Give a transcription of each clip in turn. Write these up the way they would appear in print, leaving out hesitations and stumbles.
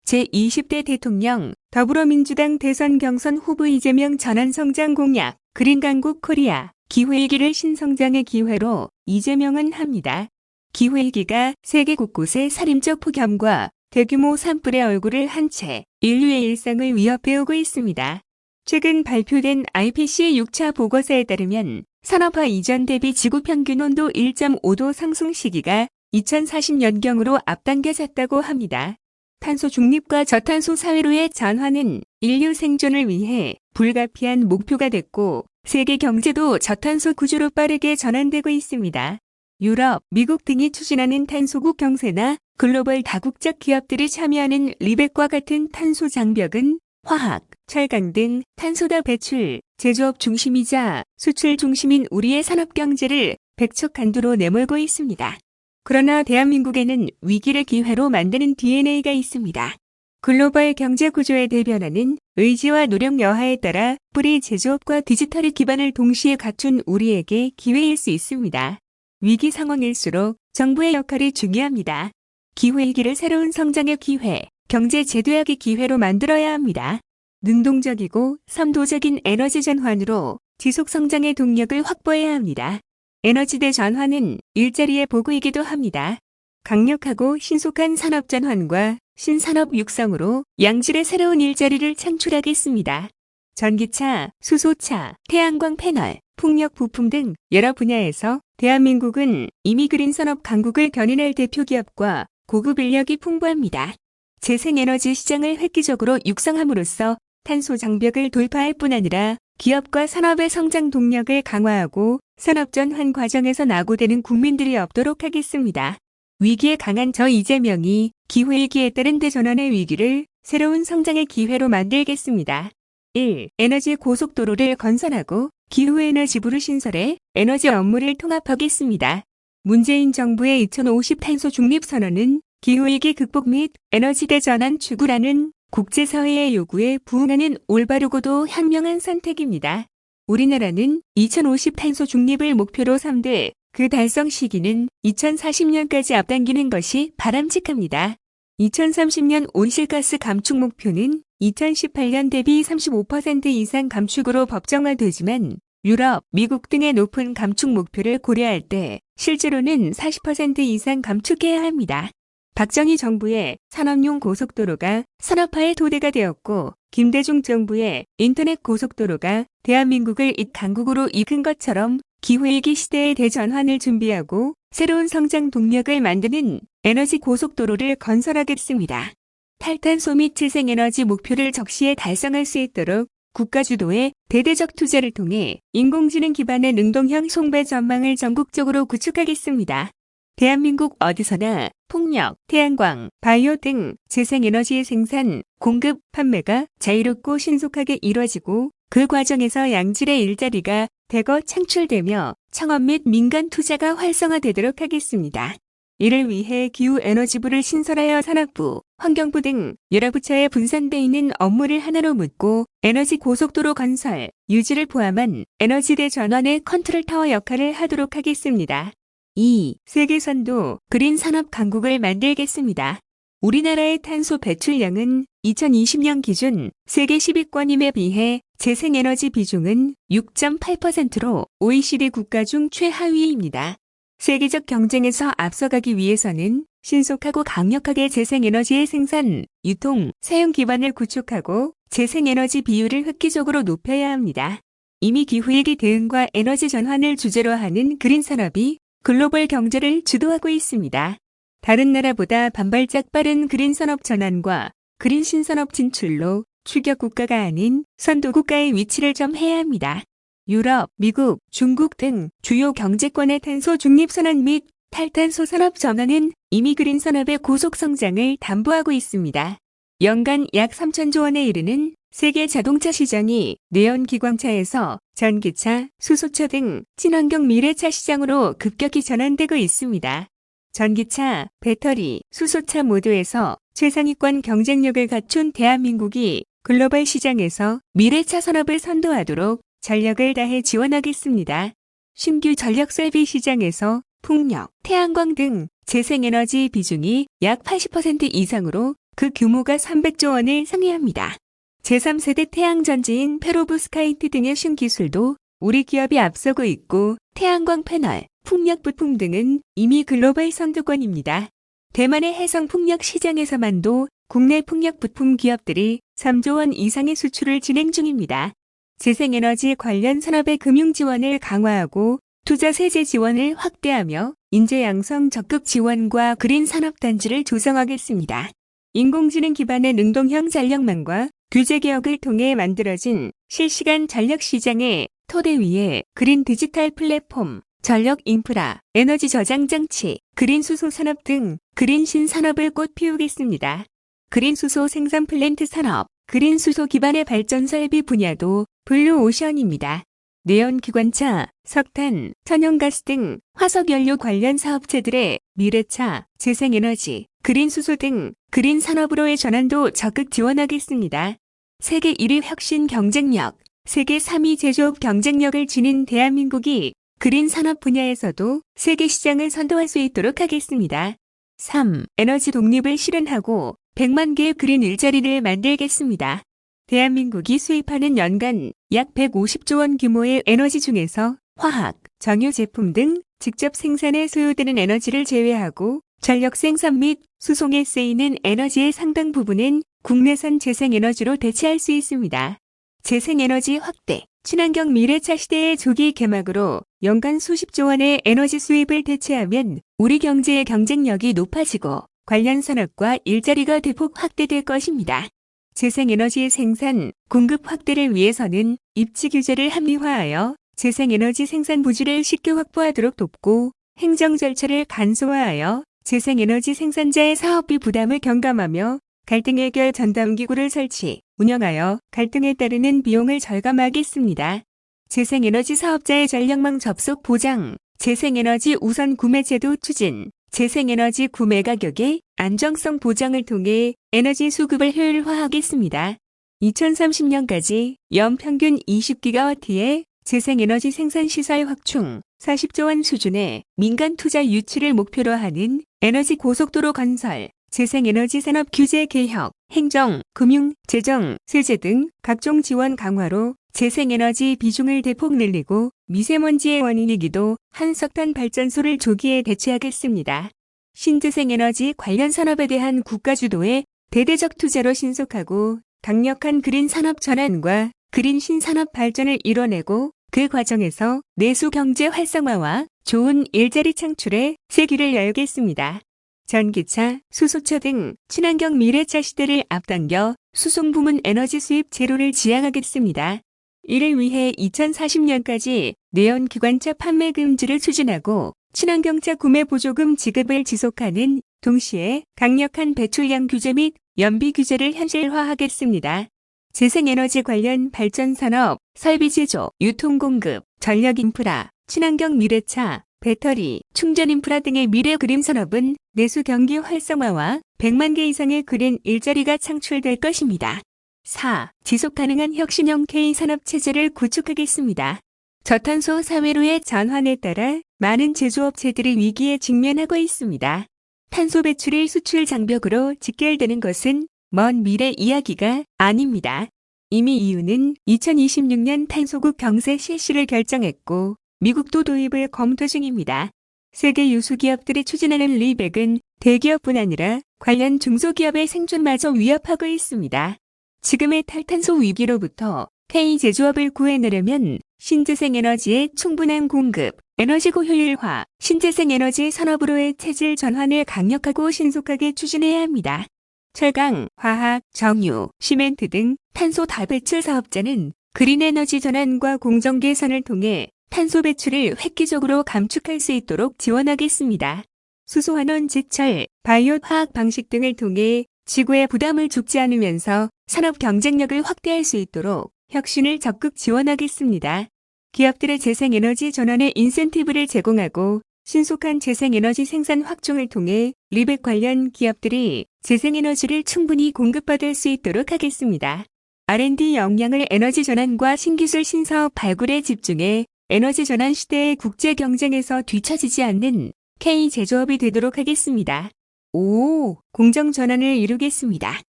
제20대 대통령 더불어민주당 대선 경선 후보 이재명 전환성장 공약 그린 강국 코리아 기후위기를 신성장의 기회로 이재명은 합니다. 기후위기가 세계 곳곳의 살인적 폭염과 대규모 산불의 얼굴을 한 채 인류의 일상을 위협해 오고 있습니다. 최근 발표된 IPCC 6차 보고서에 따르면 산업화 이전 대비 지구 평균 온도 1.5도 상승 시기가 2040년경으로 앞당겨졌다고 합니다. 탄소 중립과 저탄소 사회로의 전환은 인류 생존을 위해 불가피한 목표가 됐고 세계 경제도 저탄소 구조로 빠르게 전환되고 있습니다. 유럽, 미국 등이 추진하는 탄소국 경세나 글로벌 다국적 기업들이 참여하는 리백과 같은 탄소 장벽은 화학, 철강 등 탄소다 배출, 제조업 중심이자 수출 중심인 우리의 산업 경제를 백척간두로 내몰고 있습니다. 그러나 대한민국에는 위기를 기회로 만드는 DNA가 있습니다. 글로벌 경제 구조의 대변화는 의지와 노력 여하에 따라 뿌리 제조업과 디지털의 기반을 동시에 갖춘 우리에게 기회일 수 있습니다. 위기 상황일수록 정부의 역할이 중요합니다. 기후위기를 새로운 성장의 기회, 경제 재도약의 기회로 만들어야 합니다. 능동적이고 선도적인 에너지 전환으로 지속 성장의 동력을 확보해야 합니다. 에너지대 전환은 일자리의 보고이기도 합니다. 강력하고 신속한 산업 전환과 신산업 육성으로 양질의 새로운 일자리를 창출하겠습니다. 전기차, 수소차, 태양광 패널, 풍력 부품 등 여러 분야에서 대한민국은 이미 그린 산업 강국을 견인할 대표 기업과 고급 인력이 풍부합니다. 재생에너지 시장을 획기적으로 육성함으로써 탄소 장벽을 돌파할 뿐 아니라 기업과 산업의 성장 동력을 강화하고 산업 전환 과정에서 낙오되는 국민들이 없도록 하겠습니다. 위기에 강한 저 이재명이 기후위기에 따른 대전환의 위기를 새로운 성장의 기회로 만들겠습니다. 1. 에너지 고속도로를 건설하고 기후에너지부를 신설해 에너지 업무를 통합하겠습니다. 문재인 정부의 2050 탄소 중립 선언은 기후위기 극복 및 에너지대 전환 추구라는 국제사회의 요구에 부응하는 올바르고도 현명한 선택입니다. 우리나라는 2050 탄소 중립을 목표로 삼되 그 달성 시기는 2040년까지 앞당기는 것이 바람직합니다. 2030년 온실가스 감축 목표는 2018년 대비 35% 이상 감축으로 법정화되지만 유럽, 미국 등의 높은 감축 목표를 고려할 때 실제로는 40% 이상 감축해야 합니다. 박정희 정부의 산업용 고속도로가 산업화의 토대가 되었고 김대중 정부의 인터넷 고속도로가 대한민국을 강국으로 이끈 것처럼 기후위기 시대의 대전환을 준비하고 새로운 성장 동력을 만드는 에너지 고속도로를 건설하겠습니다. 탈탄소 및 재생에너지 목표를 적시에 달성할 수 있도록 국가 주도의 대대적 투자를 통해 인공지능 기반의 능동형 송배 전망을 전국적으로 구축하겠습니다. 대한민국 어디서나 풍력, 태양광, 바이오 등 재생에너지의 생산, 공급, 판매가 자유롭고 신속하게 이뤄지고 그 과정에서 양질의 일자리가 대거 창출되며 창업 및 민간 투자가 활성화되도록 하겠습니다. 이를 위해 기후에너지부를 신설하여 산업부, 환경부 등 여러 부처에 분산돼 있는 업무를 하나로 묶고 에너지 고속도로 건설, 유지를 포함한 에너지대 전환의 컨트롤 타워 역할을 하도록 하겠습니다. 2. 세계선도 그린 산업 강국을 만들겠습니다. 우리나라의 탄소 배출량은 2020년 기준 세계 10위권임에 비해 재생에너지 비중은 6.8%로 OECD 국가 중 최하위입니다. 세계적 경쟁에서 앞서가기 위해서는 신속하고 강력하게 재생에너지의 생산, 유통, 사용 기반을 구축하고 재생에너지 비율을 획기적으로 높여야 합니다. 이미 기후위기 대응과 에너지 전환을 주제로 하는 그린 산업이 글로벌 경제를 주도하고 있습니다. 다른 나라보다 반발짝 빠른 그린 산업 전환과 그린 신산업 진출로 추격 국가가 아닌 선도 국가의 위치를 점해야 합니다. 유럽, 미국, 중국 등 주요 경제권의 탄소 중립 선언 및 탈탄소 산업 전환은 이미 그린 산업의 고속 성장을 담보하고 있습니다. 연간 약 3천조 원에 이르는 세계 자동차 시장이 내연기관차에서 전기차, 수소차 등 친환경 미래차 시장으로 급격히 전환되고 있습니다. 전기차, 배터리, 수소차 모두에서 최상위권 경쟁력을 갖춘 대한민국이 글로벌 시장에서 미래차 산업을 선도하도록 전력을 다해 지원하겠습니다. 신규 전력 설비 시장에서 풍력, 태양광 등 재생에너지 비중이 약 80% 이상으로 그 규모가 300조 원을 상회합니다. 제3세대 태양전지인 페로브스카이트 등의 신기술도 우리 기업이 앞서고 있고 태양광 패널, 풍력 부품 등은 이미 글로벌 선두권입니다. 대만의 해성 풍력 시장에서만도 국내 풍력 부품 기업들이 3조 원 이상의 수출을 진행 중입니다. 재생에너지 관련 산업의 금융 지원을 강화하고 투자 세제 지원을 확대하며 인재 양성 적극 지원과 그린 산업단지를 조성하겠습니다. 인공지능 기반의 능동형 전력망과 규제 개혁을 통해 만들어진 실시간 전력 시장의 토대 위에 그린 디지털 플랫폼, 전력 인프라, 에너지 저장 장치, 그린 수소 산업 등 그린 신산업을 꽃 피우겠습니다. 그린 수소 생산 플랜트 산업, 그린 수소 기반의 발전 설비 분야도 블루오션입니다. 네온 기관차, 석탄, 천연가스 등 화석연료 관련 사업체들의 미래차, 재생에너지, 그린 수소 등 그린 산업으로의 전환도 적극 지원하겠습니다. 세계 1위 혁신 경쟁력, 세계 3위 제조업 경쟁력을 지닌 대한민국이 그린 산업 분야에서도 세계 시장을 선도할 수 있도록 하겠습니다. 3. 에너지 독립을 실현하고 100만 개의 그린 일자리를 만들겠습니다. 대한민국이 수입하는 연간 약 150조 원 규모의 에너지 중에서 화학, 정유 제품 등 직접 생산에 소요되는 에너지를 제외하고 전력 생산 및 수송에 쓰이는 에너지의 상당 부분은 국내산 재생에너지로 대체할 수 있습니다. 재생에너지 확대, 친환경 미래차 시대의 조기 개막으로 연간 수십조 원의 에너지 수입을 대체하면 우리 경제의 경쟁력이 높아지고 관련 산업과 일자리가 대폭 확대될 것입니다. 재생에너지의 생산, 공급 확대를 위해서는 입지 규제를 합리화하여 재생에너지 생산 부지를 쉽게 확보하도록 돕고 행정 절차를 간소화하여 재생에너지 생산자의 사업비 부담을 경감하며 갈등 해결 전담기구를 설치, 운영하여 갈등에 따르는 비용을 절감하겠습니다. 재생에너지 사업자의 전력망 접속 보장, 재생에너지 우선 구매 제도 추진, 재생에너지 구매 가격의 안정성 보장을 통해 에너지 수급을 효율화하겠습니다. 2030년까지 연평균 20기가와트의 재생에너지 생산시설 확충, 40조 원 수준의 민간 투자 유치를 목표로 하는 에너지 고속도로 건설, 재생에너지 산업 규제 개혁, 행정, 금융, 재정, 세제 등 각종 지원 강화로 재생에너지 비중을 대폭 늘리고 미세먼지의 원인이기도 한 석탄 발전소를 조기에 대체하겠습니다. 신재생에너지 관련 산업에 대한 국가 주도의 대대적 투자로 신속하고 강력한 그린 산업 전환과 그린 신산업 발전을 이뤄내고 그 과정에서 내수 경제 활성화와 좋은 일자리 창출에 새 길을 열겠습니다. 전기차, 수소차 등 친환경 미래차 시대를 앞당겨 수송 부문 에너지 수입 제로를 지향하겠습니다. 이를 위해 2040년까지 네온 기관차 판매 금지를 추진하고 친환경차 구매 보조금 지급을 지속하는 동시에 강력한 배출량 규제 및 연비 규제를 현실화하겠습니다. 재생에너지 관련 발전 산업, 설비 제조, 유통 공급, 전력 인프라, 친환경 미래차, 배터리, 충전 인프라 등의 미래 그린 산업은 내수 경기 활성화와 100만 개 이상의 그린 일자리가 창출될 것입니다. 4. 지속가능한 혁신형 K산업 체제를 구축하겠습니다. 저탄소 사회로의 전환에 따라 많은 제조업체들이 위기에 직면하고 있습니다. 탄소 배출이 수출 장벽으로 직결되는 것은 먼 미래 이야기가 아닙니다. 이미 EU는 2026년 탄소국 경세 실시를 결정했고 미국도 도입을 검토 중입니다. 세계 유수 기업들이 추진하는 리백은 대기업뿐 아니라 관련 중소기업의 생존마저 위협하고 있습니다. 지금의 탈탄소 위기로부터 K 제조업을 구해내려면 신재생에너지의 충분한 공급, 에너지 고효율화, 신재생에너지 산업으로의 체질 전환을 강력하고 신속하게 추진해야 합니다. 철강, 화학, 정유, 시멘트 등 탄소 다배출 사업자는 그린 에너지 전환과 공정 개선을 통해 탄소 배출을 획기적으로 감축할 수 있도록 지원하겠습니다. 수소환원 제철, 바이오 화학 방식 등을 통해 지구의 부담을 줍지 않으면서 산업 경쟁력을 확대할 수 있도록 혁신을 적극 지원하겠습니다. 기업들의 재생에너지 전환에 인센티브를 제공하고 신속한 재생에너지 생산 확충을 통해 리백 관련 기업들이 재생에너지를 충분히 공급받을 수 있도록 하겠습니다. R&D 역량을 에너지 전환과 신기술 신사업 발굴에 집중해 에너지 전환 시대의 국제 경쟁에서 뒤처지지 않는 K 제조업이 되도록 하겠습니다. 5. 공정전환을 이루겠습니다.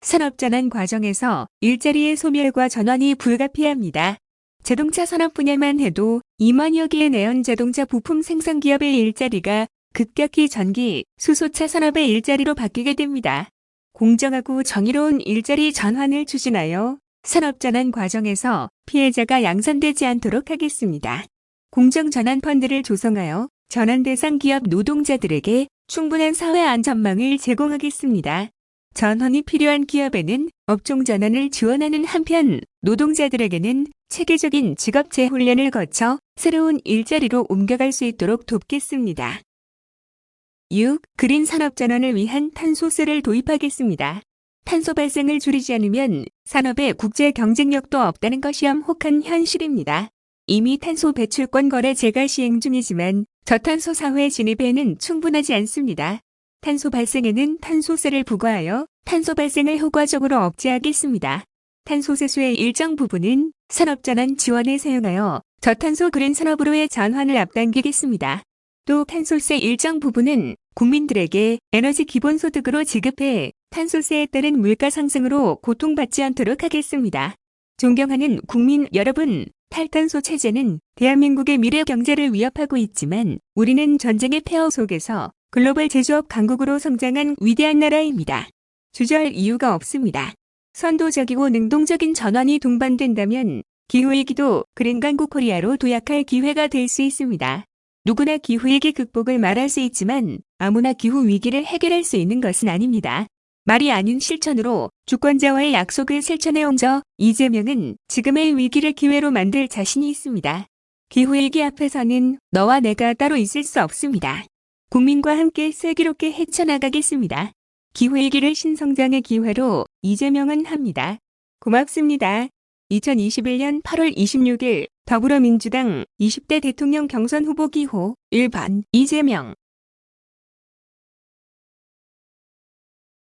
산업전환 과정에서 일자리의 소멸과 전환이 불가피합니다. 자동차 산업 분야만 해도 2만여 개의 내연 자동차 부품 생산 기업의 일자리가 급격히 전기, 수소차 산업의 일자리로 바뀌게 됩니다. 공정하고 정의로운 일자리 전환을 추진하여 산업전환 과정에서 피해자가 양산되지 않도록 하겠습니다. 공정전환 펀드를 조성하여 전환 대상 기업 노동자들에게 충분한 사회 안전망을 제공하겠습니다. 전환이 필요한 기업에는 업종 전환을 지원하는 한편 노동자들에게는 체계적인 직업 재훈련을 거쳐 새로운 일자리로 옮겨갈 수 있도록 돕겠습니다. 6. 그린 산업 전환을 위한 탄소세를 도입하겠습니다. 탄소 발생을 줄이지 않으면 산업의 국제 경쟁력도 없다는 것이 엄혹한 현실입니다. 이미 탄소 배출권 거래제가 시행 중이지만 저탄소 사회 진입에는 충분하지 않습니다. 탄소 발생에는 탄소세를 부과하여 탄소 발생을 효과적으로 억제하겠습니다. 탄소세수의 일정 부분은 산업전환 지원에 사용하여 저탄소 그린 산업으로의 전환을 앞당기겠습니다. 또 탄소세 일정 부분은 국민들에게 에너지 기본소득으로 지급해 탄소세에 따른 물가 상승으로 고통받지 않도록 하겠습니다. 존경하는 국민 여러분, 탈탄소 체제는 대한민국의 미래 경제를 위협하고 있지만 우리는 전쟁의 폐허 속에서 글로벌 제조업 강국으로 성장한 위대한 나라입니다. 주저할 이유가 없습니다. 선도적이고 능동적인 전환이 동반된다면 기후위기도 그린 강국 코리아로 도약할 기회가 될 수 있습니다. 누구나 기후위기 극복을 말할 수 있지만 아무나 기후위기를 해결할 수 있는 것은 아닙니다. 말이 아닌 실천으로 주권자와의 약속을 실천해온 저 이재명은 지금의 위기를 기회로 만들 자신이 있습니다. 기후위기 앞에서는 너와 내가 따로 있을 수 없습니다. 국민과 함께 슬기롭게 헤쳐나가겠습니다. 기후위기를 신성장의 기회로 이재명은 합니다. 고맙습니다. 2021년 8월 26일 더불어민주당 20대 대통령 경선 후보 기호 1번 이재명